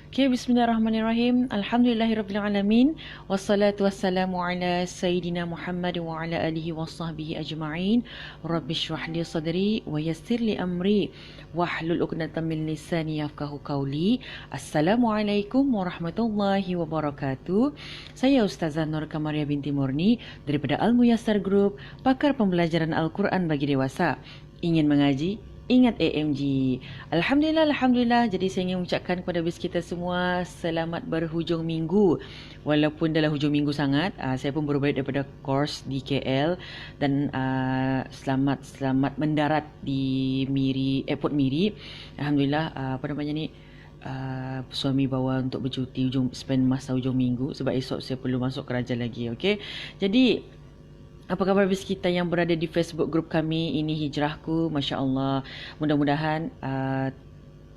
Okay, bismillahirrahmanirrahim. Alhamdulillahirrabbilalamin. Wassalatu wassalamu ala Sayyidina Muhammad wa ala alihi wa sahbihi ajma'in. Rabbi shrah li sadri wa yassir li amri wahlul 'uqdatam min lisani yafqahu qawli. Assalamualaikum warahmatullahi wabarakatuh. Saya Ustazah Nur Kamaria binti Murni daripada Al-Muyassar Group, pakar pembelajaran Al-Quran bagi dewasa. Ingin mengaji? Ingat AMG. Alhamdulillah. Jadi saya ingin mengucapkan kepada bis kita semua selamat berhujung minggu. Walaupun dalam hujung minggu sangat, saya pun baru balik daripada course di KL dan selamat mendarat di Miri, Airport Miri. Alhamdulillah, suami bawa untuk bercuti spend masa hujung minggu sebab esok saya perlu masuk kerja lagi. Okey. Jadi apa khabar bis kita yang berada di Facebook group kami? Ini hijrahku, Masya Allah. Mudah-mudahan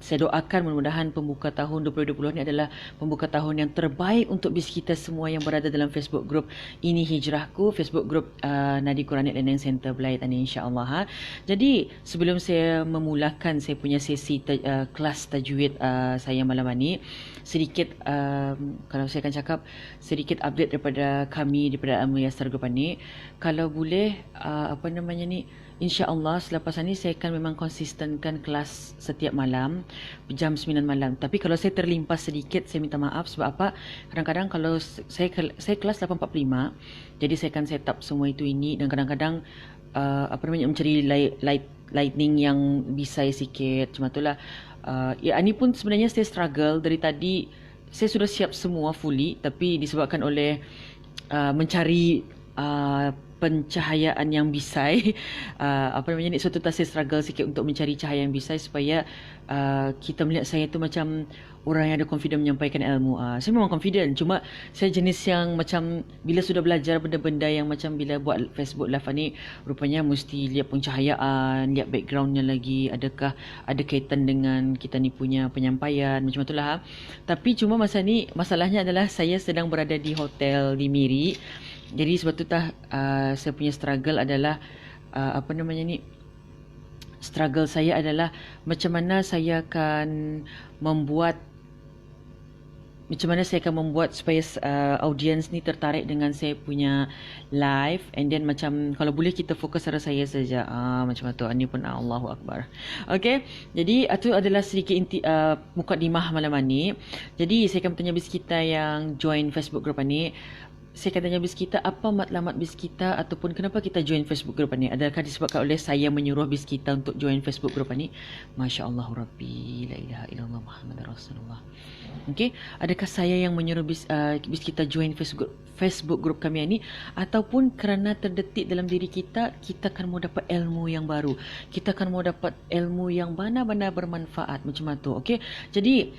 saya doakan mudah-mudahan pembuka tahun 2020 ni adalah pembuka tahun yang terbaik untuk bis kita semua yang berada dalam Facebook group Ini Hijrahku, Facebook group Nadi Quranic Learning Center Belaitani, insya-Allah. Jadi sebelum saya memulakan saya punya sesi kelas tajwid saya malam ini, sedikit kalau saya akan cakap sedikit update daripada kami daripada Al-Muyassar Group ni. Kalau boleh InsyaAllah selepas ini saya akan memang konsistenkan kelas setiap malam jam 9 malam. Tapi kalau saya terlimpas sedikit, saya minta maaf. Sebab apa? Kadang-kadang kalau saya kelas 8.45, jadi saya akan set up semua ini. Dan kadang-kadang mencari lightning yang bisa sikit. Macam itulah. Ini pun sebenarnya saya struggle dari tadi. Saya sudah siap semua fully, tapi disebabkan oleh mencari pencahayaan yang bisai, suatu tak saya struggle sikit untuk mencari cahaya yang bisai supaya kita melihat saya tu macam orang yang ada confident menyampaikan ilmu. Saya memang confident, cuma saya jenis yang macam bila sudah belajar benda-benda yang macam bila buat Facebook live ni, rupanya mesti lihat pencahayaan, lihat backgroundnya lagi, adakah ada kaitan dengan kita ni punya penyampaian, macam itulah. Tapi cuma masa ni masalahnya adalah saya sedang berada di hotel di Miri. Jadi sebab tu saya punya struggle adalah struggle saya adalah macam mana saya akan membuat supaya audience ni tertarik dengan saya punya live, and then macam kalau boleh kita fokus pada saya saja. Macam tu. Ini pun Allahu Akbar. Okey. Jadi itu adalah sedikit mukadimah malam ni. Jadi saya akan bertanya bis kita yang join Facebook group ni. Saya akan tanya bis kita apa matlamat bis kita ataupun kenapa kita join Facebook group ni. Adakah disebabkan oleh saya menyuruh bis kita untuk join Facebook group ni? Masya Allah Rabbi, la ilaha illallah Muhammad Rasulullah. Okey, adakah saya yang menyuruh bis kita join Facebook group kami ni, ataupun kerana terdetik dalam diri kita akan mau dapat ilmu yang baru, kita akan mau dapat ilmu yang benar-benar bermanfaat macam tu. Okey, jadi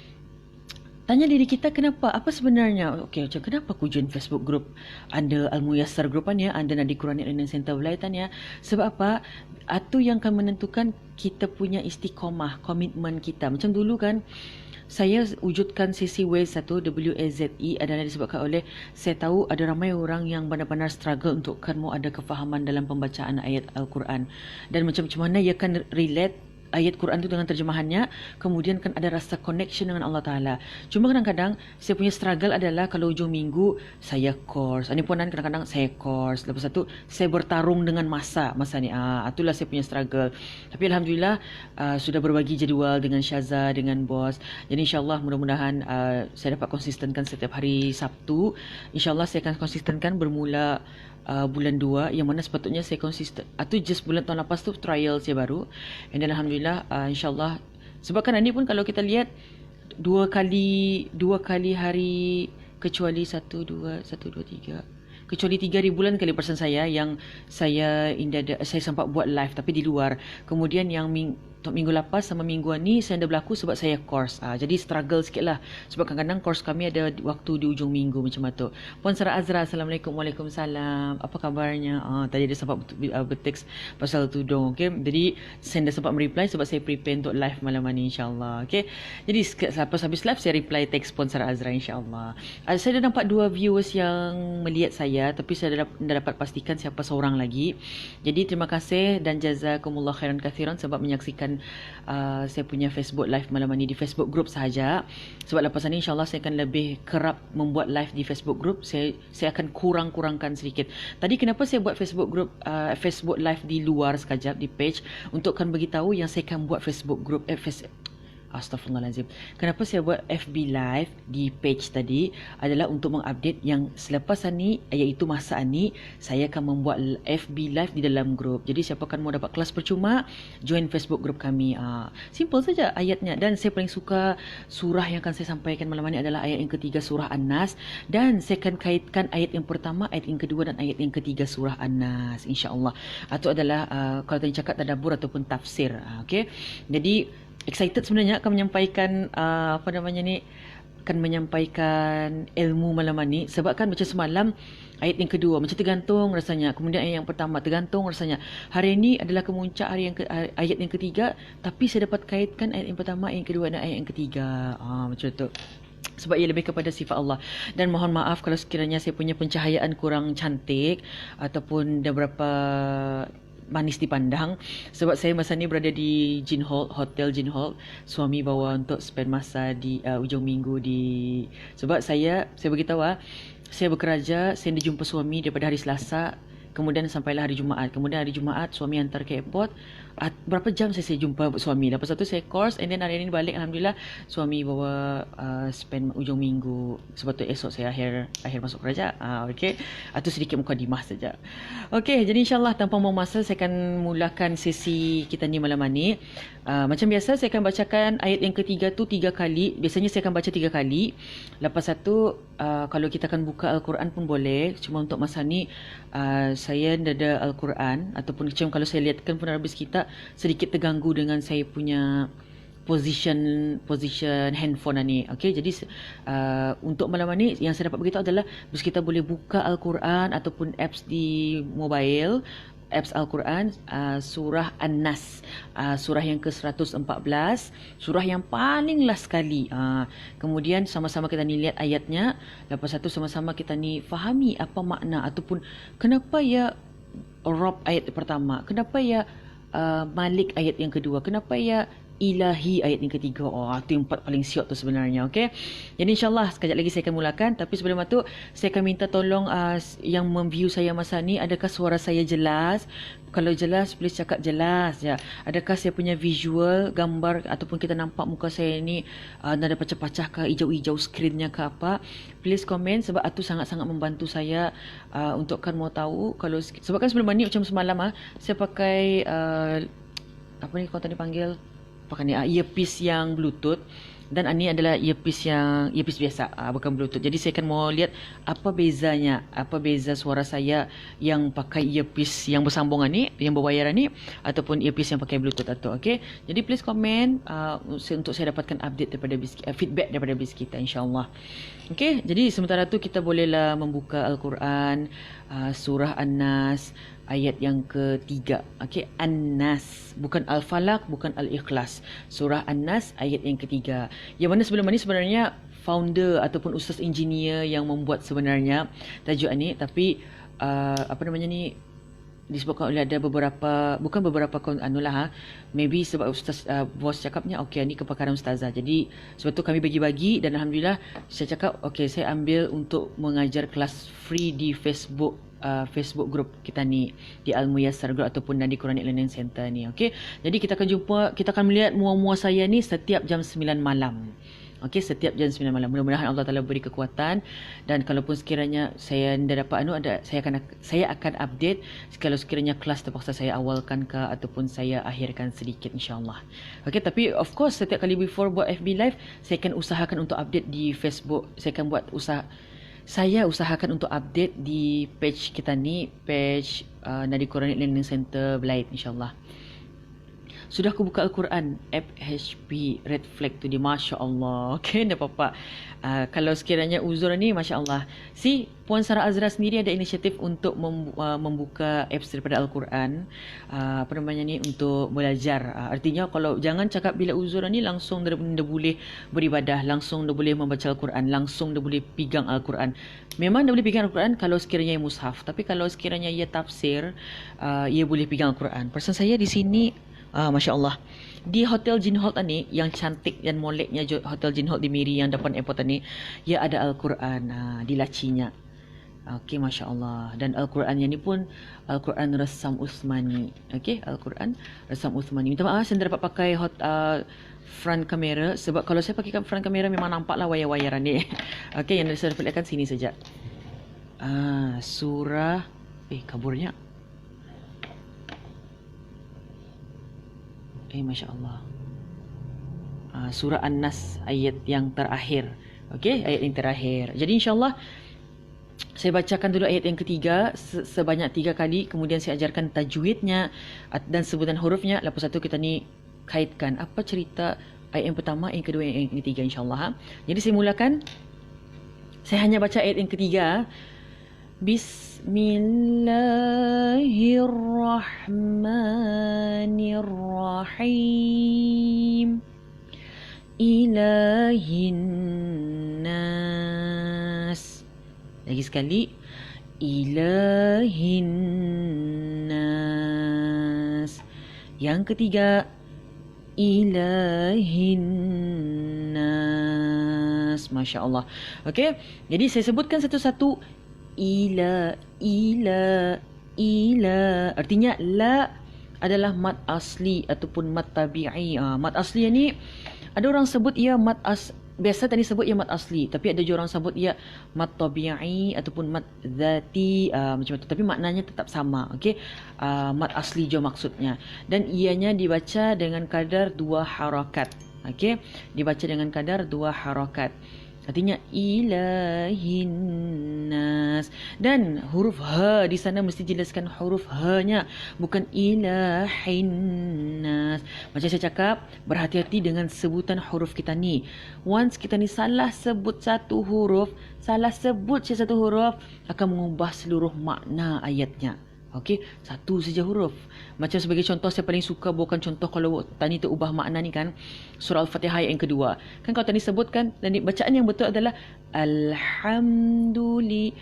tanya diri kita kenapa, apa sebenarnya, macam kenapa aku join Facebook group anda Al-Muyassar Group ni, anda Nadi Quranic Learning Center Belaitan ya. Sebab apa? Itu yang akan menentukan kita punya istiqomah, komitmen kita. Macam dulu kan, saya wujudkan sesi WAZE adalah disebabkan oleh saya tahu ada ramai orang yang benar-benar struggle untuk kan ada kefahaman dalam pembacaan ayat Al-Quran, dan macam mana ia akan relate ayat Quran tu dengan terjemahannya, kemudian kan ada rasa connection dengan Allah Ta'ala. Cuma kadang-kadang saya punya struggle adalah kalau hujung minggu saya course, ini pun kadang-kadang saya course, lepas tu saya bertarung dengan masa ni. Itulah saya punya struggle. Tapi Alhamdulillah sudah berbagi jadual dengan Syaza, dengan bos. Jadi insyaAllah mudah-mudahan saya dapat konsistenkan setiap hari Sabtu. InsyaAllah saya akan konsistenkan bermula bulan 2, yang mana sepatutnya saya konsisten. Itu just bulan tahun lepas tu trial saya baru. And then Alhamdulillah insyaAllah, sebab kan ini pun kalau kita lihat dua kali hari, kecuali 1, 2, 3, kecuali 3 bulan kali persen saya yang saya sempat buat live tapi di luar. Kemudian yang minggu lepas sama mingguan ni saya dah berlaku sebab saya course. Jadi struggle sikit lah. Sebab kadang-kadang course kami ada waktu di ujung minggu macam tu. Puan Sarah Azra, Assalamualaikum. Waalaikumsalam. Apa kabarnya? Tadi dia sempat berteks pasal tudung. Okay? Jadi saya dah sempat mereply sebab saya prepare untuk live malam ni insyaAllah. Okay? Jadi lepas habis live saya reply teks Puan Sarah Azra insyaAllah. Saya dah nampak 2 viewers yang melihat saya, tapi saya dah dapat pastikan siapa seorang lagi. Jadi terima kasih dan jazakumullah khairan kathiran sebab menyaksikan memulakan saya punya Facebook live malam ni di Facebook group sahaja. Sebab lepas ni insyaAllah saya akan lebih kerap membuat live di Facebook group. Saya akan kurangkan sedikit. Tadi kenapa saya buat Facebook group, Facebook live di luar sekejap di page, untuk kan beritahu yang saya akan buat Facebook group, Astaghfirullahalazim. Kenapa saya buat FB live di page tadi adalah untuk mengupdate yang selepas ni, iaitu masa ni saya akan membuat FB live di dalam grup. Jadi siapa kan mau dapat kelas percuma, join Facebook group kami. Simple saja ayatnya. Dan saya paling suka surah yang akan saya sampaikan malam ni adalah ayat yang ketiga surah An-Nas, dan saya akan kaitkan ayat yang pertama, ayat yang kedua dan ayat yang ketiga surah An-Nas, insya-Allah. Itu adalah kalau tadi cakap tadabbur ataupun tafsir. Okey. Jadi excited sebenarnya akan menyampaikan akan menyampaikan ilmu malam ni. Sebab kan macam semalam ayat yang kedua macam tergantung rasanya, kemudian ayat yang pertama tergantung rasanya. Hari ini adalah kemuncak ayat yang ketiga, tapi saya dapat kaitkan ayat yang pertama, ayat yang kedua dan ayat yang ketiga. Macam tu. Sebab ia lebih kepada sifat Allah. Dan mohon maaf kalau sekiranya saya punya pencahayaan kurang cantik ataupun dah berapa manis dipandang, sebab saya masa ni berada di Jin Hall, Hotel Jin Hall. Suami bawa untuk spend masa di ujung minggu sebab saya beritahu saya bekerja, saya dijumpa suami daripada hari Selasa, kemudian sampailah hari Jumaat. Kemudian hari Jumaat suami hantar ke airport. Berapa jam saya jumpa suami. Lepas tu saya course, and then hari ni balik, alhamdulillah suami bawa spend ujung minggu. Sebab tu esok saya akhir masuk kerja. Okey. Itu sedikit mukadimah saja. Okey, jadi insyaAllah tanpa membuang masa saya akan mulakan sesi kita ni malam ni. Macam biasa saya akan bacakan ayat yang ketiga tu 3 kali. Biasanya saya akan baca 3 kali. Lepas tu kalau kita akan buka Al-Quran pun boleh. Cuma untuk masa ni saya dah ada Al-Quran, ataupun macam kalau saya lihatkan penerbit kita sedikit terganggu dengan saya punya position handphone ni. Okey, jadi untuk malam ni yang saya dapat beritahu adalah kita boleh buka Al-Quran ataupun apps di mobile, apps Al-Quran, surah An-Nas, surah yang ke-114, surah yang paling last sekali. Kemudian sama-sama kita ni lihat ayatnya, lepas tu sama-sama kita ni fahami apa makna ataupun kenapa ya Rabb ayat pertama, kenapa ya Malik ayat yang kedua, kenapa ya Ilahi ayat yang ketiga. Itu yang paling siap tu sebenarnya. Okey. Jadi insyaAllah sekejap lagi saya akan mulakan. Tapi sebelum itu saya akan minta tolong yang memview saya masa ni, adakah suara saya jelas? Kalau jelas, please cakap jelas ya. Adakah saya punya visual, gambar ataupun kita nampak muka saya ni ada pecah-pecah ke, hijau-hijau skrinnya ke apa? Please komen, sebab itu sangat-sangat membantu saya untuk kan mau tahu. Kalau sebab kan sebelum ni macam semalam saya pakai apa ni kau tadi panggil, pakai ni earpiece yang bluetooth, dan ini adalah earpiece biasa, bukan bluetooth. Jadi saya akan mau lihat apa bezanya, apa beza suara saya yang pakai earpiece yang bersambungan ni, yang berwayaran ni, ataupun earpiece yang pakai bluetooth atau. Okey. Jadi please komen untuk saya dapatkan update daripada feedback daripada bis kita, insya-Allah. Okey, jadi sementara tu kita bolehlah membuka Al-Quran, surah An-Nas ayat yang ketiga. Okey, An-Nas, bukan Al-Falaq, bukan Al-Ikhlas. Surah An-Nas ayat yang ketiga. Yang mana sebelum ni sebenarnya founder ataupun ustaz engineer yang membuat sebenarnya tajuk ni, tapi disebabkan oleh ada maybe sebab ustaz bos cakapnya okey ni kepakaran ustazah. Jadi sebab tu kami bagi-bagi, dan alhamdulillah saya cakap okey saya ambil untuk mengajar kelas free di Facebook group kita ni, di Al-Muyassar Group ataupun di Quranic Learning Center ni. Okey. Jadi kita akan melihat mua-mua saya ni setiap jam 9 malam. Okey, setiap jam 9 malam. Mudah-mudahan Allah Taala beri kekuatan, dan kalaupun sekiranya saya dah dapat saya akan update kalau sekiranya kelas terpaksa saya awalkan ke ataupun saya akhirkan sedikit, insya-Allah. Okey, tapi of course setiap kali before buat FB live saya akan usahakan untuk update di Facebook. Saya usahakan untuk update di page kita ni, page Nadi Quranic Learning Center Belait, insya-Allah. Sudah aku buka Al-Quran, app HP red flag tu dia, Masya Allah. Okay, dah apa-apa. Kalau sekiranya uzur ni, Masya Allah. Si Puan Sarah Azra sendiri ada inisiatif untuk membuka apps daripada Al-Quran, untuk belajar. Artinya kalau jangan cakap bila uzur ni langsung dia boleh beribadah, langsung dia boleh membaca Al-Quran, langsung dia boleh pegang Al-Quran. Memang dia boleh pegang Al-Quran kalau sekiranya ia mushaf, tapi kalau sekiranya ia tafsir, ia boleh pegang Al-Quran. Perasaan saya di sini Masya Allah, Di Hotel Jinholt ni, yang cantik dan moleknya Hotel Jinholt di Miri yang depan airport ni, ia ada Al-Quran di lacinya. Okey, Masya Allah. Dan Al-Qurannya ni pun Al-Quran Resam Uthmani. Okey, Al-Quran Resam Uthmani. Minta maaf saya tidak dapat pakai front kamera, sebab kalau saya pakai front kamera memang nampaklah wayar-wayaran ni. Okey, yang saya perlihatkan sini saja. Surah kaburnya. Masya Allah. Surah An-Nas ayat yang terakhir. Okey, ayat yang terakhir. Jadi insya-Allah saya bacakan dulu ayat yang ketiga sebanyak 3 kali, kemudian saya ajarkan tajwidnya dan sebutan hurufnya. Lepas itu kita ni kaitkan apa cerita ayat yang pertama, yang kedua, yang ketiga insya-Allah. Jadi saya mulakan. Saya hanya baca ayat yang ketiga. Bismillahirrahmanirrahim. Ilahin nas. Lagi sekali. Ilahin nas. Yang ketiga. Ilahin nas. Masya Allah. Okey. Jadi saya sebutkan satu-satu. Ila. Artinya la adalah mad asli ataupun mad tabi'i. Mad asli ni ada orang sebut ia biasa tadi sebut ia mad asli, tapi ada juga orang sebut ia mad tabi'i ataupun mad zati, macam tu, tapi maknanya tetap sama. Okey, mad asli je maksudnya, dan ianya dibaca dengan kadar 2 harakat. Okey, dibaca dengan kadar 2 harakat. Artinya ilahin nas. Dan huruf ha di sana mesti jelaskan huruf ha-nya, bukan ilahin nas. Macam saya cakap, berhati-hati dengan sebutan huruf kita ni. Once kita ni salah sebut satu huruf, akan mengubah seluruh makna ayatnya. Okey, satu saja huruf. Macam sebagai contoh, saya paling suka bukan contoh kalau tadi terubah makna ni kan. Surah Al-Fatihah ayat yang kedua. Kan kalau tadi sebutkan, dan bacaan yang betul adalah Alhamdulillah.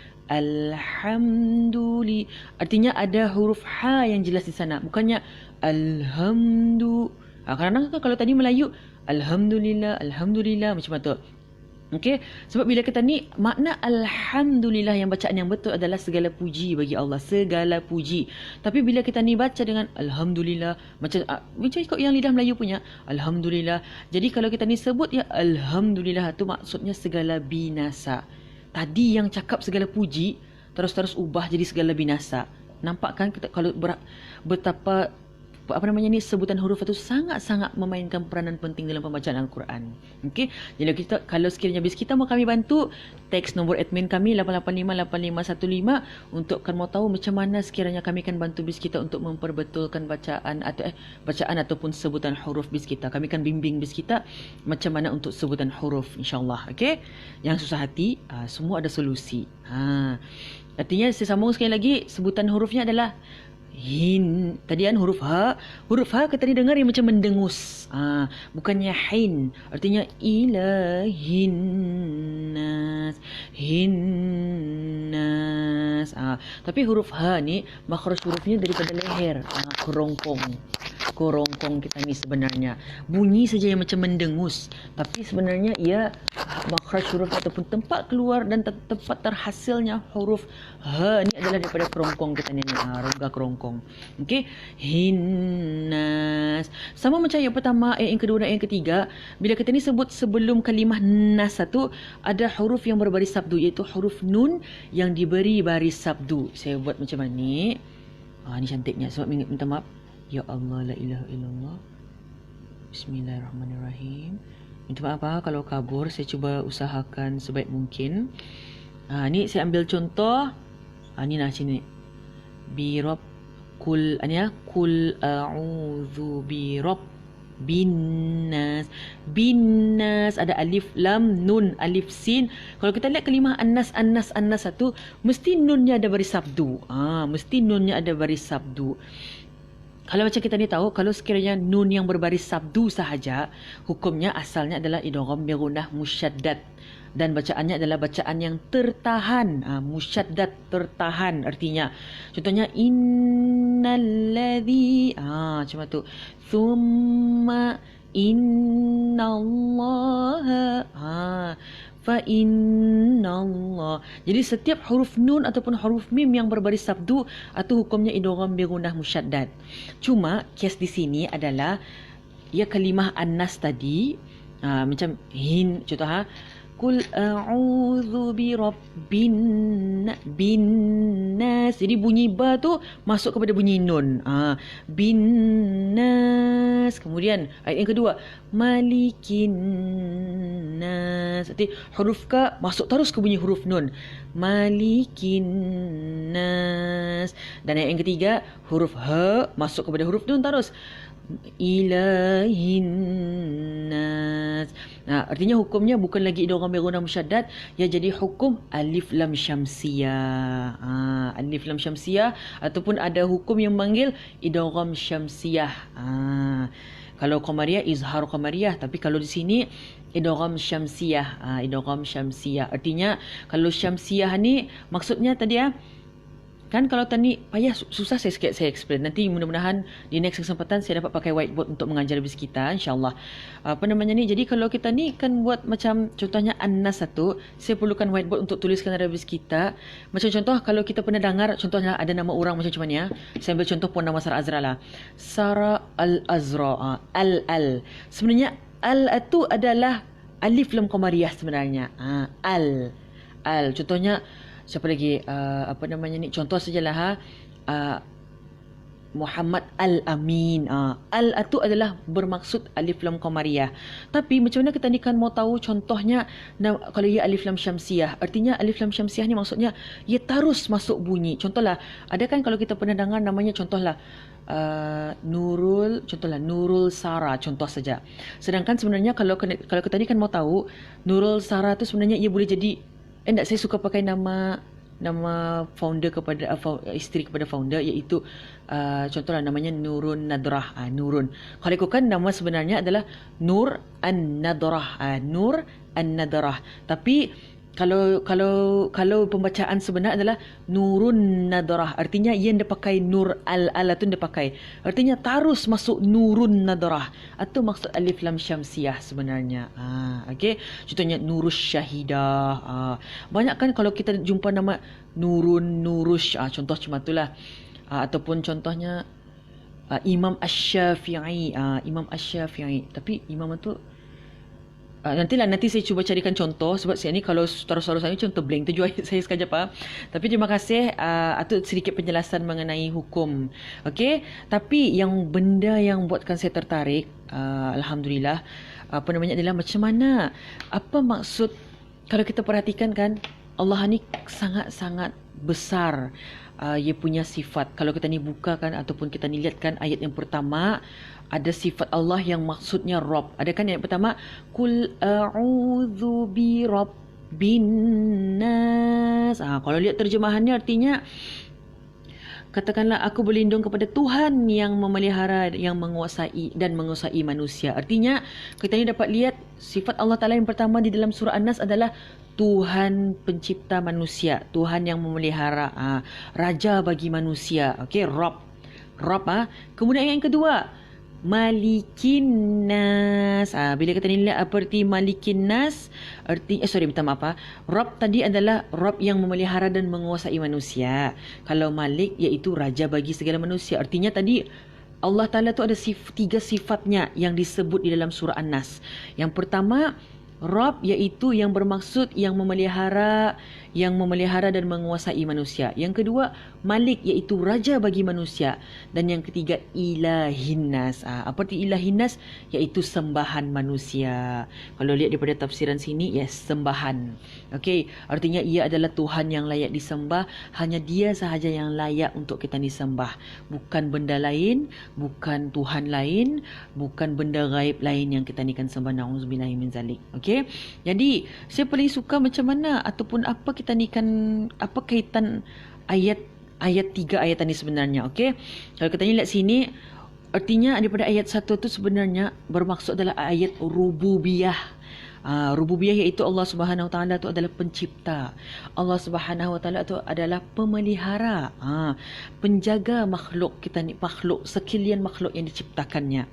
Artinya ada huruf ha yang jelas di sana. Bukannya Alhamdulillah. Kadang-kadang kalau tadi Melayu, Alhamdulillah macam tu. Okey, sebab bila kita ni makna alhamdulillah yang bacaan yang betul adalah segala puji bagi Allah, segala puji. Tapi bila kita ni baca dengan alhamdulillah, macam ikut yang lidah Melayu punya alhamdulillah. Jadi kalau kita ni sebut ya alhamdulillah, tu maksudnya segala binasa. Tadi yang cakap segala puji terus ubah jadi segala binasa. Nampak kan kalau betapa sebutan huruf itu sangat-sangat memainkan peranan penting dalam pembacaan Al-Quran. Okey, jadi kalau sekiranya bis kita mau kami bantu, teks nombor admin kami 8858515 untuk kan mau tahu macam mana sekiranya kami akan bantu bis kita untuk memperbetulkan bacaan ataupun sebutan huruf bis kita. Kami akan bimbing bis kita macam mana untuk sebutan huruf, insya-Allah. Okey, yang susah hati semua ada solusi. Artinya saya sambung sekali lagi, sebutan hurufnya adalah hin. Tadi kan huruf ha kita ni dengar yang macam mendengus. Bukannya hin. Artinya ilahin nas. Hinnas. Tapi huruf ha ni makhraj hurufnya daripada leher. Kerongkong kita ni sebenarnya. Bunyi saja yang macam mendengus, tapi sebenarnya ia makhraj huruf ataupun tempat keluar dan tempat terhasilnya huruf ha ni adalah daripada kerongkong kita ni, rongga kerongkong. Okey, hinnas. Sama macam yang pertama, yang kedua dan yang ketiga, bila kita ni sebut sebelum kalimah nas satu, ada huruf yang berbaris sabdu, iaitu huruf nun yang diberi baris sabdu. Saya buat macam ni. Ni cantiknya, sebab minta maaf. Ya Allah, la ilaha illallah. Bismillahirrahmanirrahim. Minta maaf kalau kabur, saya cuba usahakan sebaik mungkin. Ni saya ambil contoh. Ni nah sini. Bi rabb kul kul a'udzu bi rabbin nas. Bin-nas ada alif lam nun alif sin. Kalau kita lihat kalimah an-nas satu, mesti nunnya ada baris sabdu. Mesti nunnya ada baris sabdu. Kalau macam kita ni tahu, kalau sekiranya nun yang berbaris sabdu sahaja, hukumnya asalnya adalah idgham bi gunnah musyaddad dan bacaannya adalah bacaan yang tertahan. Musyaddad, tertahan artinya. Contohnya innalladzi, macam tu. Thumma innallaha, fa innallah. Jadi setiap huruf nun ataupun huruf mim yang berbaris sabdu atau hukumnya idgham bi gunnah musyaddad. Cuma kes di sini adalah ya kalimah annas tadi, macam contoh Kul a'udzu bi rabbin bin nas. Jadi bunyi ba tu masuk kepada bunyi nun. Bin nas. Kemudian ayat yang kedua, malikin nas. Jadi huruf ka masuk terus ke bunyi huruf nun. Malikin nas. Dan ayat yang ketiga, huruf ha masuk kepada huruf nun terus. Ilahin nas. Artinya hukumnya bukan lagi idgham bi gunnah musyaddad, ya jadi hukum alif lam syamsiyah. Alif lam syamsiyah ataupun ada hukum yang memanggil idgham syamsiyah. Kalau qamariyah izhar qamariyah, tapi kalau di sini idgham syamsiyah. Idgham syamsiyah artinya kalau syamsiyah ni maksudnya tadi kan kalau tadi payah susah saya sikit saya explain. Nanti mudah-mudahan di next kesempatan saya dapat pakai whiteboard untuk mengajar habis kita insya-Allah. Jadi kalau kita ni kan buat macam contohnya An-Nas satu, saya perlukan whiteboard untuk tuliskan habis kita. Macam contoh kalau kita pernah dengar contohnya ada nama orang macam ni Saya ambil contoh Puan nama Sarah Azra lah. Sarah Al-Azra. Al. Sebenarnya al itu adalah alif lam qamariyah sebenarnya. Al. Contohnya siapa lagi contoh sajalah Muhammad Al-Amin. Al itu adalah bermaksud alif lam qamariyah. Tapi macam mana kita ni kan mau tahu contohnya kalau ia alif lam syamsiyah, artinya alif lam syamsiyah ni maksudnya ia terus masuk bunyi. Contohlah ada kan kalau kita pernah dengar namanya contohlah Nurul Sara contoh saja. Sedangkan sebenarnya kalau kita ni kan mau tahu Nurul Sara tu sebenarnya ia boleh jadi saya suka pakai nama founder kepada isteri kepada founder, iaitu contohlah namanya Nurun Nadrah. Nurun. Kalau ikutkan nama sebenarnya adalah Nur An-Nadrah. Nur An-Nadrah. Tapi kalau pembacaan sebenar adalah Nurun Nadrah. Artinya ia dia pakai nur al tu dia pakai. Artinya terus masuk Nurun Nadrah atau maksud alif lam syamsiyah sebenarnya. Okey. Contohnya Nurus Syahidah. Banyak kan kalau kita jumpa nama Nurun, Nurush, contoh macam itulah. Ataupun contohnya Imam Asy-Syafi'i. Imam Asy-Syafi'i. Tapi imam itu nanti saya cuba carikan contoh sebab saya ni kalau saudara-saudara saya contoh blank tu juga saya sekejap Tapi terima kasih itu sedikit penjelasan mengenai hukum. Okey, tapi benda yang buatkan saya tertarik alhamdulillah adalah macam mana apa maksud kalau kita perhatikan kan Allah ni sangat-sangat besar ia punya sifat. Kalau kita ni buka kan ataupun kita ni lihat kan ayat yang pertama ada sifat Allah yang maksudnya Rabb. Ada kan yang pertama Kul a'udzu bi rabbin nas. Kalau lihat terjemahannya artinya katakanlah aku berlindung kepada Tuhan yang memelihara, yang menguasai manusia. Artinya kita ni dapat lihat sifat Allah Ta'ala yang pertama di dalam surah An-Nas adalah Tuhan pencipta manusia, Tuhan yang memelihara, raja bagi manusia. Okey, Rabb. Kemudian yang kedua Malikin Nas. Bila kata ni arti Malikin Nas, Rabb tadi adalah Rabb yang memelihara dan menguasai manusia. Kalau Malik iaitu raja bagi segala manusia. Artinya tadi Allah Ta'ala tu ada tiga sifatnya yang disebut di dalam surah An-Nas. Yang pertama Rabb iaitu yang bermaksud yang memelihara dan menguasai manusia. Yang kedua, Malik iaitu raja bagi manusia. Dan yang ketiga, Ilahin Nas. Apa arti Ilahin Nas? Iaitu sembahan manusia. Kalau lihat daripada tafsiran sini, sembahan. Okey, artinya ia adalah Tuhan yang layak disembah. Hanya dia sahaja yang layak untuk kita disembah. Bukan benda lain, bukan Tuhan lain, bukan benda gaib lain yang kita ni kan sembah. Na'udzubillahi min zalik. Okey, jadi saya paling suka macam mana ataupun apa kita ni kan apa kaitan ayat 3 ayat ni sebenarnya. Okey, kalau kita ni lihat sini Artinya daripada ayat 1 tu sebenarnya bermaksud adalah ayat rububiyah. Rububiyah iaitu Allah Subhanahu Wa Taala itu adalah pencipta. Allah Subhanahu Wa Taala itu adalah pemelihara, penjaga makhluk kita ni, makhluk sekalian makhluk yang diciptakannya.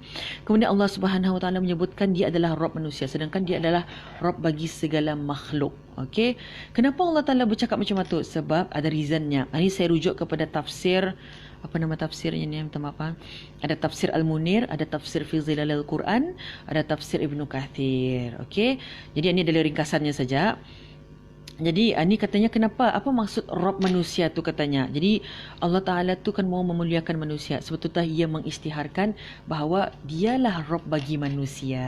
Kemudian Allah Subhanahu Wa Taala menyebutkan dia adalah Rabb manusia, sedangkan dia adalah Rabb bagi segala makhluk. Okey. Kenapa Allah Taala bercakap macam tu? Sebab ada reasonnya. Ini saya rujuk kepada tafsir, apa nama tafsirnya ni, minta maaf. Ada tafsir Al-Munir, ada tafsir fi Zilalil Quran, ada tafsir Ibnu Kathir. Okey. Jadi ini adalah ringkasannya saja. Jadi ini katanya kenapa, apa maksud Rabb manusia tu katanya. Jadi Allah Ta'ala tu kan mau memuliakan manusia. Sebetulnya ia mengisytiharkan bahawa dialah Rabb bagi manusia.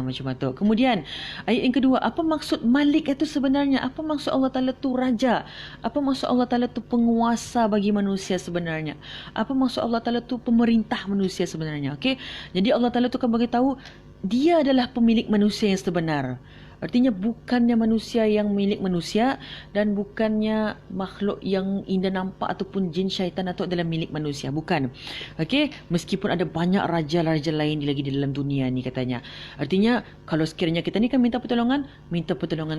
Macam tu. Kemudian ayat yang kedua, apa maksud Malik itu sebenarnya? Apa maksud Allah Ta'ala tu raja? Apa maksud Allah Ta'ala tu penguasa bagi manusia sebenarnya? Apa maksud Allah Ta'ala tu pemerintah manusia sebenarnya? Okey. Jadi Allah Ta'ala tu akan beritahu dia adalah pemilik manusia yang sebenar. Artinya bukannya manusia yang milik manusia dan bukannya makhluk yang indah nampak ataupun jin syaitan atau adalah milik manusia. Bukan. Okey, meskipun ada banyak raja-raja lain lagi di dalam dunia ni katanya. Artinya kalau sekiranya kita ni kan minta pertolongan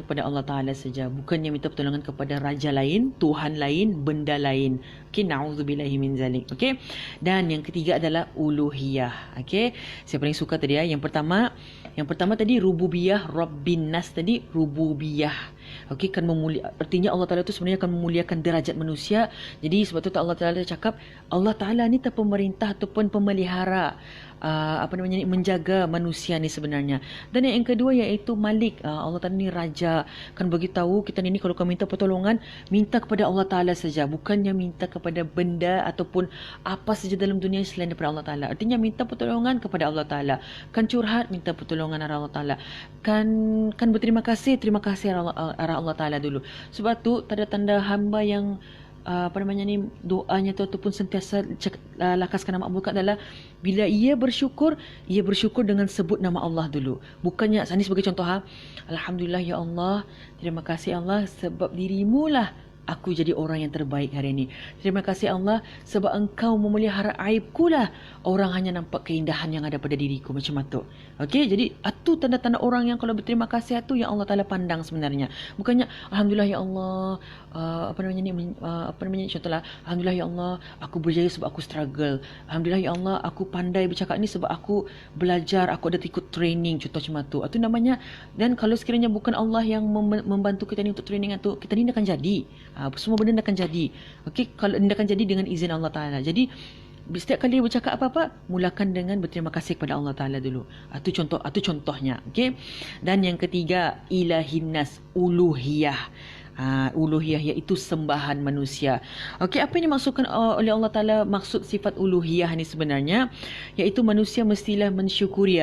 kepada Allah Taala saja, bukannya minta pertolongan kepada raja lain, tuhan lain, benda lain. Okey, na'udzubillahi min zalik. Okey. Dan yang ketiga adalah uluhiyah. Okey. Saya paling suka tadi ya. Yang pertama tadi rububiyah, Rabbin Nas tadi rububiyah. Okey, kan artinya Allah Taala tu sebenarnya akan memuliakan derajat manusia. Jadi sebab tu Allah Taala cakap Allah Taala ni pemerintah ataupun pemelihara, menjaga manusia ni sebenarnya. Dan yang kedua iaitu Malik. Allah Taala ni raja, kan bagi tahu kita ni kalau kau minta pertolongan, minta kepada Allah Taala saja, bukannya minta kepada benda ataupun apa saja dalam dunia selain daripada Allah Taala. Artinya minta pertolongan kepada Allah Taala. Kan curhat, minta pertolongan arah Allah Taala. Kan berterima kasih arah Allah Taala dulu. Sebab tu tanda-tanda hamba yang doanya tu ataupun sentiasa lakaskan nama Allah adalah bila ia bersyukur dengan sebut nama Allah dulu. Bukannya ini sebagai contoh Alhamdulillah ya Allah, terima kasih Allah sebab dirimu lah aku jadi orang yang terbaik hari ini. Terima kasih Allah sebab engkau memelihara aibku lah orang hanya nampak keindahan yang ada pada diriku, macam tu. Okey, jadi itu tanda-tanda orang yang kalau berterima kasih itu yang Allah Taala pandang sebenarnya. Bukannya alhamdulillah ya Allah, contohlah alhamdulillah ya Allah aku berjaya sebab aku struggle. Alhamdulillah ya Allah aku pandai bercakap ni sebab aku belajar, aku ada ikut training, contoh macam tu. Itu namanya. Dan kalau sekiranya bukan Allah yang membantu kita ni untuk training itu, kita ni akan jadi. Semua benda akan jadi. Okey, kalau akan jadi dengan izin Allah Taala. Jadi setiap kali bercakap apa-apa, mulakan dengan berterima kasih kepada Allah Taala dulu. Itu contohnya. Okey. Dan yang ketiga, ilahin nas, uluhiyah. Uluhiyah iaitu sembahan manusia. Okey, apa yang dimaksudkan oleh Allah Taala maksud sifat uluhiyah ni sebenarnya iaitu manusia mestilah mensyukuri.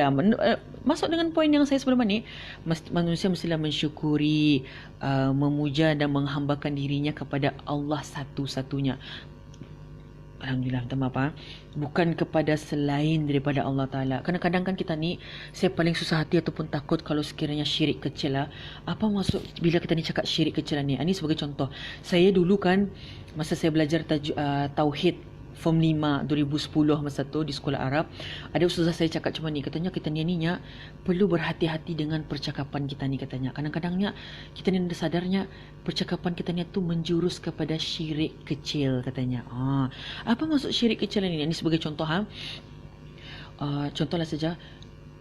Masuk dengan poin yang saya sebelum ni, manusia mestilah mensyukuri, memuja dan menghambakan dirinya kepada Allah satu-satunya. Alhamdulillah, minta maaf. Bukan kepada selain daripada Allah Ta'ala. Kadang-kadang kan kita ni, saya paling susah hati ataupun takut kalau sekiranya syirik kecil lah. Apa maksud bila kita ni cakap syirik kecil ni? Ini sebagai contoh. Saya dulu kan, masa saya belajar Tauhid Form 5 2010 masa tu di sekolah Arab, ada ustazah saya cakap macam ni, katanya kita ni perlu berhati-hati dengan percakapan kita ni katanya. Kadang-kadangnya kita ni ada sadarnya percakapan kita ni tu menjurus kepada syirik kecil katanya. Apa maksud syirik kecil ni? Ini sebagai contoh contohlah saja.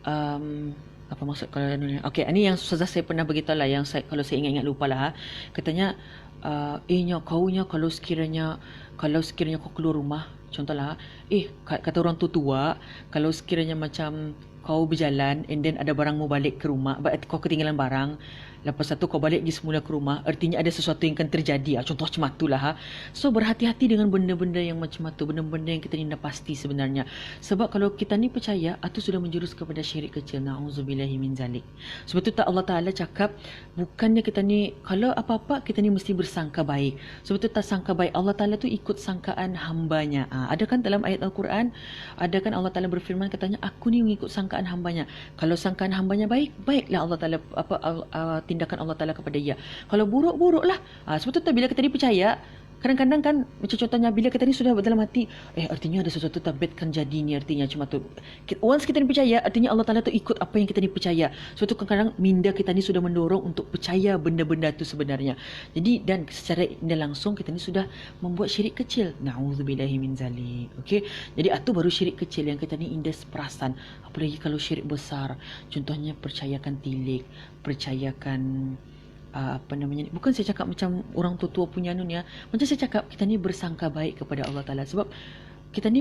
Apa maksud kalau ni? Okey, ini yang ustazah saya pernah beritahu lah, yang kalau saya ingat-ingat lupa lah. Katanya kaunya kalau sekiranya kau keluar rumah, contohlah kata orang tua, kalau sekiranya macam kau berjalan and then ada barangmu balik ke rumah, kau ketinggalan barang, lepas tu kau balik lagi semula ke rumah, artinya ada sesuatu yang akan terjadi. Contoh macam itulah. So berhati-hati dengan benda-benda yang macam itu, benda-benda yang kita ni dah pasti sebenarnya. Sebab kalau kita ni percaya, itu sudah menjurus kepada syirik kecil. Na'udzubillahi min zalik. Sebab tu Allah Ta'ala cakap, bukannya kita ni kalau apa-apa kita ni mesti bersangka baik. Sebab tu tak sangka baik. Allah Ta'ala tu ikut sangkaan hambanya. Ada kan dalam ayat Al-Quran, ada kan Allah Ta'ala berfirman katanya, aku ni mengikut sangkaan hambanya. Kalau sangkaan hambanya baik, baiklah Allah Ta'ala tindakan Allah Ta'ala kepada dia. Kalau buruk, buruklah. Sebab tu bila kita ni percaya, kadang-kadang kan macam contohnya bila kita ni sudah dalam hati, artinya ada sesuatu tabit kan jadi ni, artinya cuma tu. Once kita ni percaya, artinya Allah Ta'ala tu ikut apa yang kita ni percaya. Sebab tu kadang-kadang minda kita ni sudah mendorong untuk percaya benda-benda tu sebenarnya. Jadi dan secara tidak langsung kita ni sudah membuat syirik kecil. Na'udzubillahi min zalik. Okey. Jadi itu baru syirik kecil yang kita ni indah perasan. Apalagi kalau syirik besar. Contohnya percayakan tilik, percayakan apa namanya ni, bukan saya cakap macam orang tua-tua punya ya, macam saya cakap kita ni bersangka baik kepada Allah Ta'ala. Sebab kita ni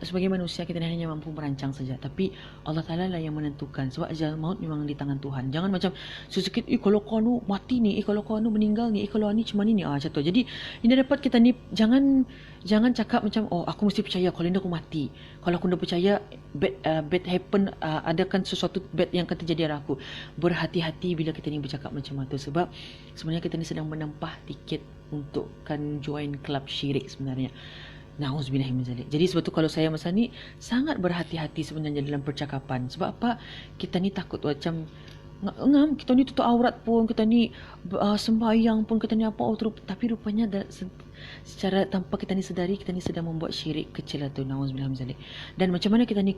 sebagai manusia, kita ni hanya mampu merancang saja, tapi Allah Ta'ala lah yang menentukan. Sebab ajal maut memang di tangan Tuhan. Jangan macam sikit, kalau kau nu mati ni, kalau kau nu meninggal ni, kalau ni cuma ni macam tu. Jadi ini dapat kita ni jangan cakap macam aku mesti percaya kalau ni aku mati, kalau aku dah percaya bad happen, adakan sesuatu bad yang akan terjadi dengan aku. Berhati-hati bila kita ni bercakap macam tu, sebab sebenarnya kita ni sedang menempah tiket untuk kan join klub syirik sebenarnya. Na'udzubillah min zalik. Jadi sebab tu kalau saya masa ni sangat berhati-hati sebenarnya dalam percakapan. Sebab apa? Kita ni takut macam ngam, kita ni tutup aurat pun, kita ni sembahyang pun, kita ni apa tapi rupanya secara tanpa kita ni sedari, kita ni sedang membuat syirik kecil lah tu. Na'udzubillah min zalik. Dan macam mana kita ni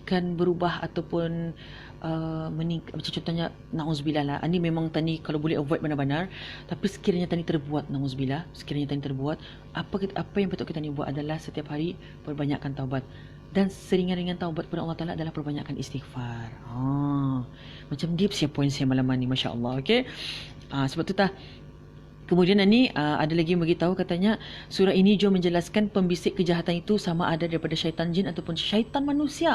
kan berubah ataupun macam contohnya na'udzubillah lah, ini memang tani kalau boleh avoid benar-benar, tapi sekiranya tani terbuat, na'udzubillah, sekiranya tani terbuat, apa yang patut kita ni buat adalah setiap hari perbanyakkan taubat. Dan seringan-ringan taubat kepada Allah Ta'ala adalah perbanyakkan istighfar. Macam deep saya poin saya malam ni, Masya Allah. Okay? Sebab tu kemudian ni ada lagi yang beritahu, katanya surah ini juga menjelaskan pembisik kejahatan itu sama ada daripada syaitan jin ataupun syaitan manusia.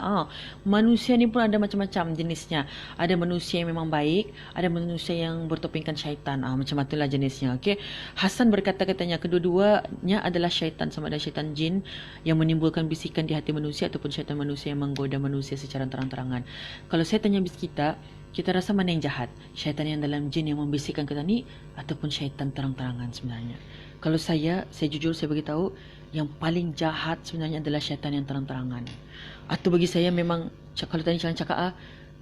Manusia ni pun ada macam-macam jenisnya. Ada manusia yang memang baik, ada manusia yang bertopengkan syaitan. Macam itulah jenisnya. Okay? Hasan berkata, katanya kedua-duanya adalah syaitan, sama ada syaitan jin yang menimbulkan bisikan di hati manusia ataupun syaitan manusia yang menggoda manusia secara terang-terangan. Kalau saya tanya bis kita rasa mana yang jahat? Syaitan yang dalam jin yang membisikkan kita ni ataupun syaitan terang-terangan sebenarnya? Kalau saya jujur saya beritahu, yang paling jahat sebenarnya adalah syaitan yang terang-terangan. Atau bagi saya memang, kalau tadi jangan cakap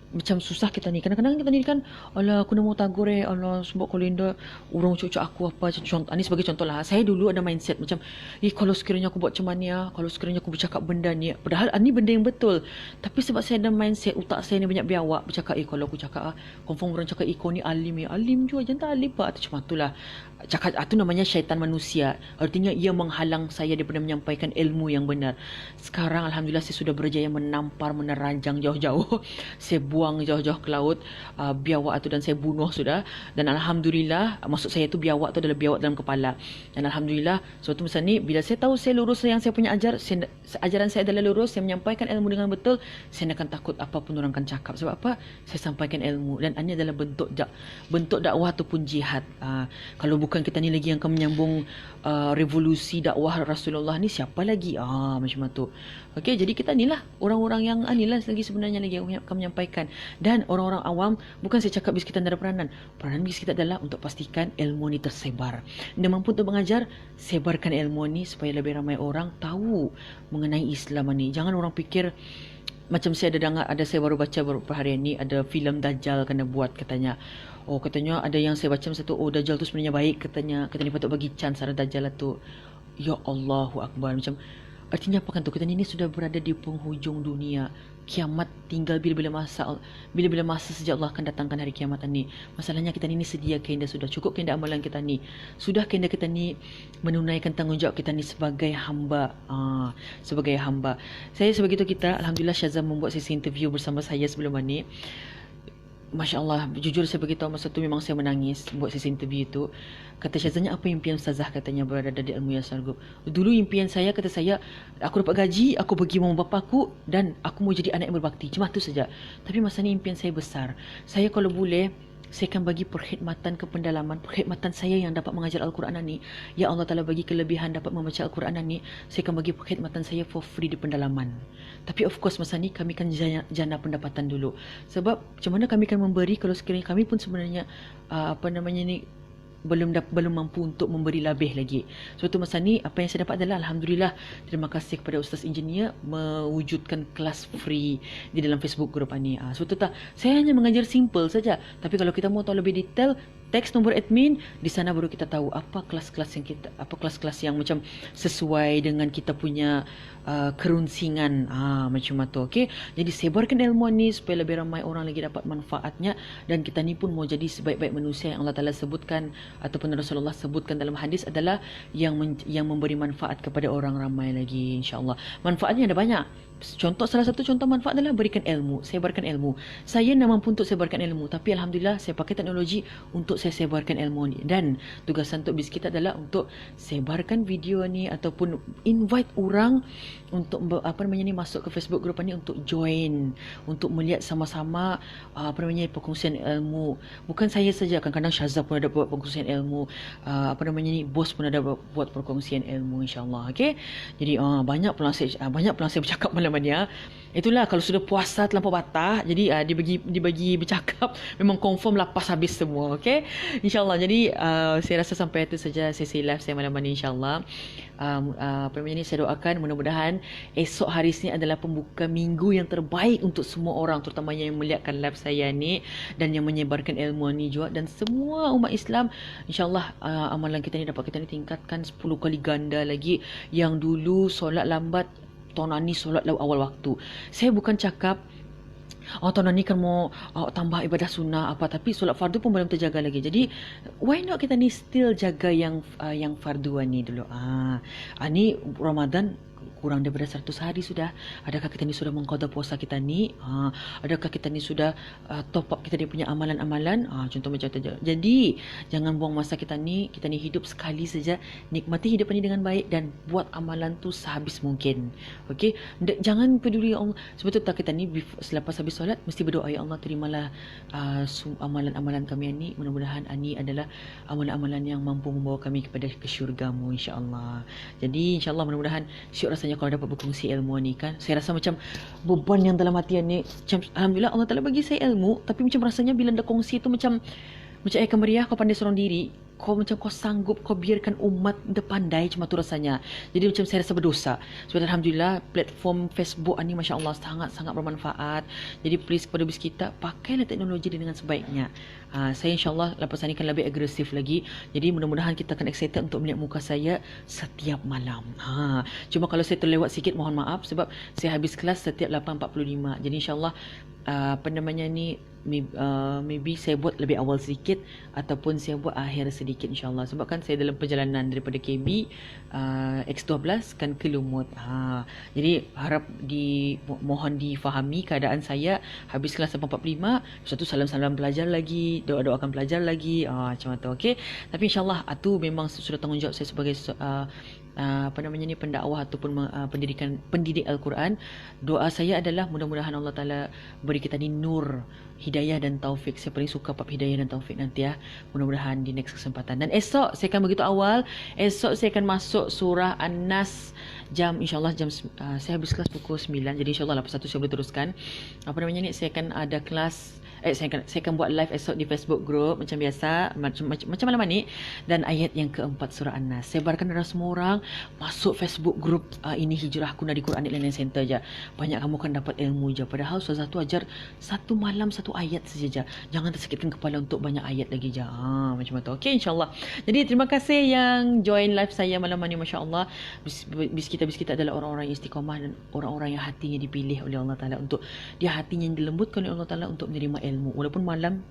macam susah kita ni. Kadang-kadang kita ni kan, alah aku nak mau tagur alah sebab kalau indah orang cucuk aku apa contoh. Ini sebagai contoh lah. Saya dulu ada mindset macam, kalau sekiranya aku buat macam ni kalau sekiranya aku bercakap benda ni, padahal ini benda yang betul. Tapi sebab saya ada mindset, otak saya ni banyak biawak bercakap, kalau aku cakap confirm orang cakap kau ni alim alim juga, jangan tak alim apa. Atau macam itulah. Cakap itu namanya syaitan manusia. Artinya ia menghalang saya daripada menyampaikan ilmu yang benar. Sekarang alhamdulillah saya sudah berjaya menampar, meneranjang jauh-jauh. Saya buang jauh-jauh ke laut biawak itu dan saya bunuh sudah. Dan alhamdulillah, maksud saya itu biawak itu adalah biawak dalam kepala. Dan alhamdulillah, suatu masa ni bila saya tahu saya lurus yang saya punya ajaran saya adalah lurus, saya menyampaikan ilmu dengan betul, saya akan takut apapun orang akan cakap. Sebab apa? Saya sampaikan ilmu dan ini adalah bentuk dakwah ataupun jihad. Kalau bukan kita ni lagi yang akan menyambung revolusi dakwah Rasulullah ni, siapa lagi? Macam tu. Okey, jadi kita ni lah orang-orang yang inilah lagi sebenarnya lagi yang akan menyampaikan. Dan orang-orang awam, bukan saya cakap bis kita ada peranan bis kita adalah untuk pastikan ilmu ni tersebar. Dan mampu untuk mengajar, sebarkan ilmu ni supaya lebih ramai orang tahu mengenai Islam ni. Jangan orang fikir macam saya saya baru baca hari ni ada filem Dajjal kena buat katanya. Katanya ada yang saya baca satu, Dajjal tu sebenarnya baik katanya patut bagi chance ada Dajjal tu. Ya Allahu Akbar. Macam artinya apa kan tu? Kita ni sudah berada di penghujung dunia. Kiamat tinggal bila-bila masa sejak Allah akan datangkan hari kiamat ni. Masalahnya kita ni sedia kenda sudah cukup kenda amalan kita ni. Sudah kenda kita ni menunaikan tanggungjawab kita ni sebagai hamba. Sebagai hamba. Saya sebegitu kita, alhamdulillah Syazam membuat sesi interview bersama saya sebelum ni. Masya Allah, jujur saya beritahu masa tu memang saya menangis buat sesi interview tu. Kata Syazanya, apa impian Ustazah katanya berada di Al-Muya Sargub. Dulu impian saya, kata saya, aku dapat gaji, aku pergi rumah bapa aku dan aku mau jadi anak yang berbakti. Cuma tu saja. Tapi masa ni impian saya besar. Saya kalau boleh, saya akan bagi perkhidmatan ke pendalaman, perkhidmatan saya yang dapat mengajar Al-Quran ni. Ya Allah Ta'ala bagi kelebihan dapat membaca Al-Quran ni, saya akan bagi perkhidmatan saya for free di pendalaman. Tapi of course masa ni kami kan jana pendapatan dulu. Sebab macam mana kami akan memberi kalau sekiranya kami pun sebenarnya belum mampu untuk memberi lebih lagi. Sebab tu masa ni apa yang saya dapat adalah alhamdulillah, terima kasih kepada Ustaz Engineer mewujudkan kelas free di dalam Facebook group ni. Sebab tu saya hanya mengajar simple saja. Tapi kalau kita mau tahu lebih detail, teks nombor admin, di sana baru kita tahu apa kelas-kelas yang macam sesuai dengan kita punya kerunsingan macam tu. Okey, jadi sebarkan ilmu ni supaya lebih ramai orang lagi dapat manfaatnya, dan kita ni pun mau jadi sebaik-baik manusia yang Allah Taala sebutkan ataupun Rasulullah sebutkan dalam hadis adalah yang memberi manfaat kepada orang ramai lagi, insya-Allah. Manfaatnya ada banyak. Salah satu contoh manfaat adalah berikan ilmu, sebarkan ilmu. Saya nak mampu untuk sebarkan ilmu, tapi alhamdulillah saya pakai teknologi untuk saya sebarkan ilmu ni. Dan tugasan Tok Biz kita adalah untuk sebarkan video ni ataupun invite orang untuk masuk ke Facebook group ni untuk join, untuk melihat sama-sama perkongsian ilmu. Bukan saya saja, kadang-kadang Syazah pun ada buat perkongsian ilmu, bos pun ada buat perkongsian ilmu, insya-Allah. Okey. Jadi banyak peluang saya bercakap malam ni. Itulah kalau sudah puasa terlampau batah, jadi dibagi bercakap memang confirm lapas habis semua. Okey, insyaallah. Jadi saya rasa sampai itu saja sesi live saya malam ni, insyaallah. Saya doakan mudah-mudahan esok hari ini adalah pembuka minggu yang terbaik untuk semua orang, terutamanya yang melihatkan live saya ni dan yang menyebarkan ilmu ni juga, dan semua umat Islam. InsyaAllah amalan kita ni dapat kita ni tingkatkan 10 kali ganda lagi. Yang dulu solat lambat, tahun ni solat awal waktu. Saya bukan cakap tahun ni kan mau tambah ibadah sunnah apa, tapi solat fardu pun belum terjaga lagi. Jadi why not kita ni still jaga yang farduan ni dulu. Ni Ramadan kurang daripada 100 hari sudah. Adakah kita ni sudah mengqada puasa kita ni? Adakah kita ni sudah top up kita ni punya amalan-amalan? Contoh macam tu. Jadi jangan buang masa kita ni hidup sekali saja. Nikmati hidup ni dengan baik dan buat amalan tu sehabis mungkin. Okey? Jangan peduli Allah. Sebab tu kita ni selepas habis solat mesti berdoa, ya Allah terimalah amalan-amalan kami ni. Mudah-mudahan ini adalah amalan-amalan yang mampu membawa kami kepada ke syurga-Mu, insya-Allah. Jadi insya-Allah mudah-mudahan syuk rasanya kalau dapat berkongsi ilmu ni kan. Saya rasa macam beban yang dalam hati ni, macam alhamdulillah Allah Taala bagi saya ilmu, tapi macam rasanya bila dah kongsi tu macam air kemeriah, kau pandai seorang diri, kau sanggup kau biarkan umat dia pandai, macam tu rasanya. Jadi macam saya rasa berdosa. Sebab alhamdulillah platform Facebook ni masya-Allah sangat-sangat bermanfaat. Jadi please kepada bis kita, pakailah teknologi dengan sebaiknya. Saya insya-Allah lepas ni akan lebih agresif lagi. Jadi mudah-mudahan kita akan excited untuk melihat muka saya setiap malam. Cuma kalau saya terlewat sikit mohon maaf sebab saya habis kelas setiap 8.45. Jadi insya-Allah maybe saya buat lebih awal sedikit ataupun saya buat akhir sedikit, insyaAllah. Sebab kan saya dalam perjalanan daripada KB X12 kan ke Lumut. Jadi harap mohon difahami keadaan saya habis kelas 8.45. Satu salam-salam pelajar lagi, doa-doakan pelajar lagi, macam tu. Okey. Tapi insyaAllah itu memang sudah tanggungjawab saya sebagai pendakwah ataupun pendidik Al-Quran. Doa saya adalah mudah-mudahan Allah Ta'ala beri kita ni nur, hidayah dan taufik. Saya paling suka bab hidayah dan taufik nanti ya. Mudah-mudahan di next kesempatan. Dan esok saya akan begitu awal. Esok saya akan masuk surah An-Nas insyaAllah saya habis kelas pukul 9. Jadi insyaAllah lepas satu saya boleh teruskan. Saya akan ada kelas saya akan buat live esok di Facebook group macam biasa, macam malam ni, dan ayat yang keempat surah An-Nas. Sebarkan kepada semua orang, masuk Facebook group ini Hijrah Kuna di Quran Learning Center je. Banyak kamu kan dapat ilmu je. Padahal Ustazah tu ajar satu malam satu ayat saja. Jangan tersakitkan kepala untuk banyak ayat lagi je. Macam tu. Okey, insyaAllah. Jadi terima kasih yang join live saya malam ni, masya-Allah. Bis kita adalah orang-orang yang istiqamah dan orang-orang yang hatinya dipilih oleh Allah Taala, untuk hatinya yang dilembutkan oleh Allah Taala untuk menerima ilmu. Walaupun malam,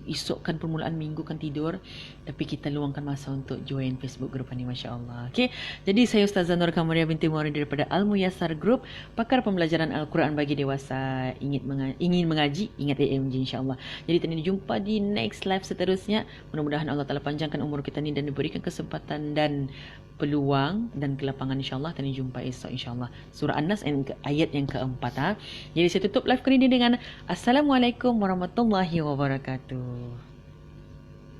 esok kan permulaan minggu kan tidur, tapi kita luangkan masa untuk join Facebook group ni, masya-Allah. Okey. Jadi saya Ustazah Nur Kamaria binti Muhammad daripada Al-Muyassar Group, pakar pembelajaran Al-Quran bagi dewasa. Ingin mengaji, ingat AMG, insya-Allah. Jadi tadi jumpa di next live seterusnya. Mudah-mudahan Allah Taala panjangkan umur kita ni dan diberikan kesempatan dan peluang dan kelapangan, insya-Allah. Tadi jumpa esok, insya-Allah. Surah An-Nas ayat yang keempat. Jadi saya tutup live kali ini dengan Assalamualaikum warahmatullahi wabarakatuh.